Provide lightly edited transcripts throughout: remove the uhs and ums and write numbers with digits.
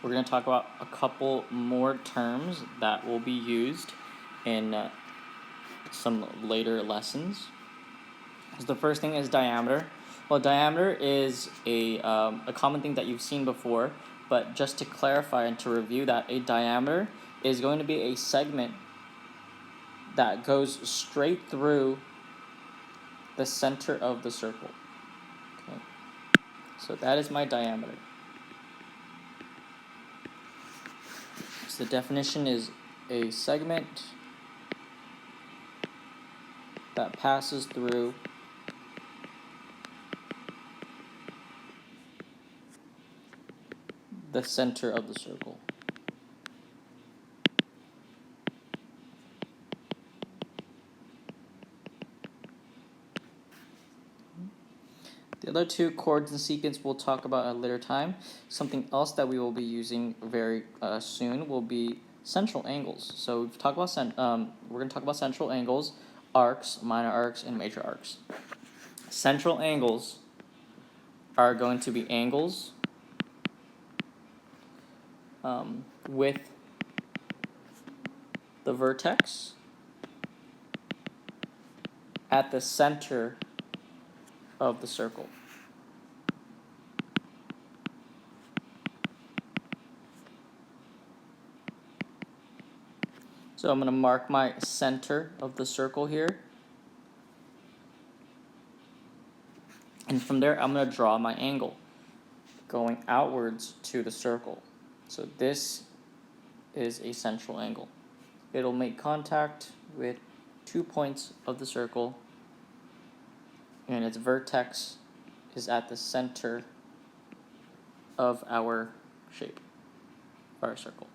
we're going to talk about a couple more terms that will be used in some later lessons. So the first thing is diameter. Well, diameter is a common thing that you've seen before, but just to clarify and to review that, a diameter is going to be a segment that goes straight through the center of the circle. Okay. So that is my diameter. So the definition is a segment that passes through the center of the circle. The other two, chords and sequence, we'll talk about at a later time. Something else that we will be using very soon will be central angles. So we've talked about we're going to talk about central angles, arcs, minor arcs, and major arcs. Central angles are going to be angles with the vertex at the center of the circle. So I'm going to mark my center of the circle here. And from there, I'm going to draw my angle going outwards to the circle. So this is a central angle. It'll make contact with 2 points of the circle, and its vertex is at the center of our shape, our circle.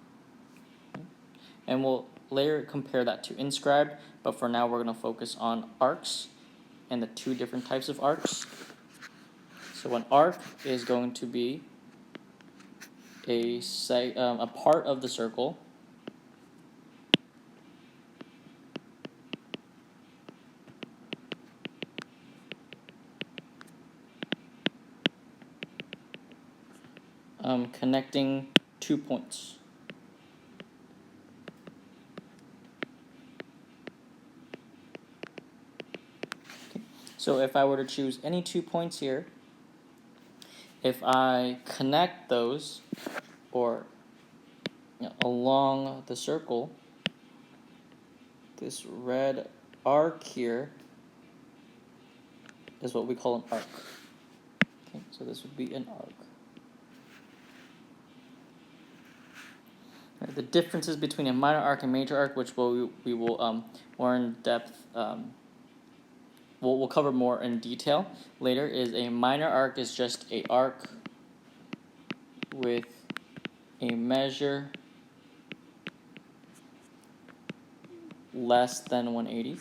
And we'll later compare that to inscribed, but for now we're going to focus on arcs and the two different types of arcs. So an arc is going to be a part of the circle connecting 2 points. Okay. So if I were to choose any 2 points here, if I connect those or along the circle, this red arc here is what we call an arc. Okay, so this would be an arc. Right, the differences between a minor arc and major arc, which we will more in depth, we'll cover more in detail later, is a minor arc is just a arc with a measure less than 180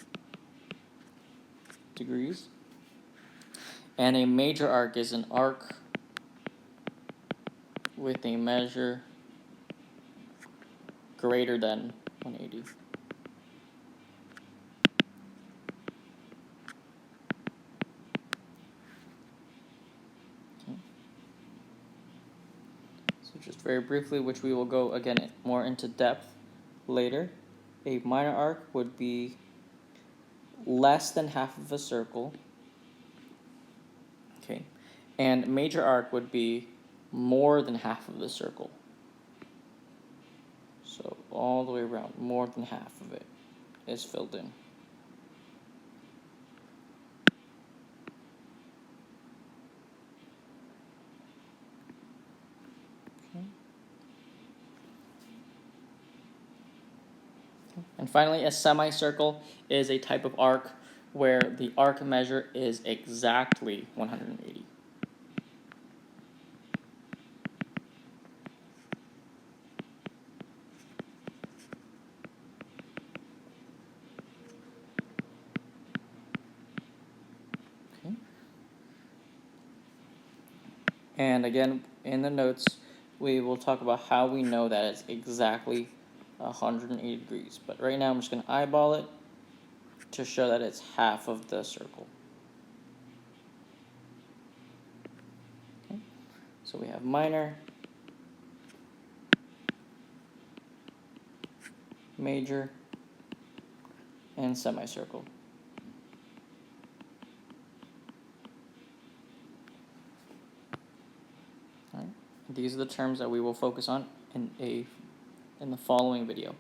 degrees. And a major arc is an arc with a measure greater than 180. Okay. So just very briefly, which we will go again more into depth later, a minor arc would be less than half of a circle. Okay. And major arc would be more than half of the circle. So all the way around, more than half of it is filled in. Okay. And finally, a semicircle is a type of arc where the arc measure is exactly 180. Okay. And again, in the notes, we will talk about how we know that it's exactly 180 degrees. But right now, I'm just going to eyeball it to show that it's half of the circle. Okay. So we have minor, major, and semicircle. All right. These are the terms that we will focus on in the following video.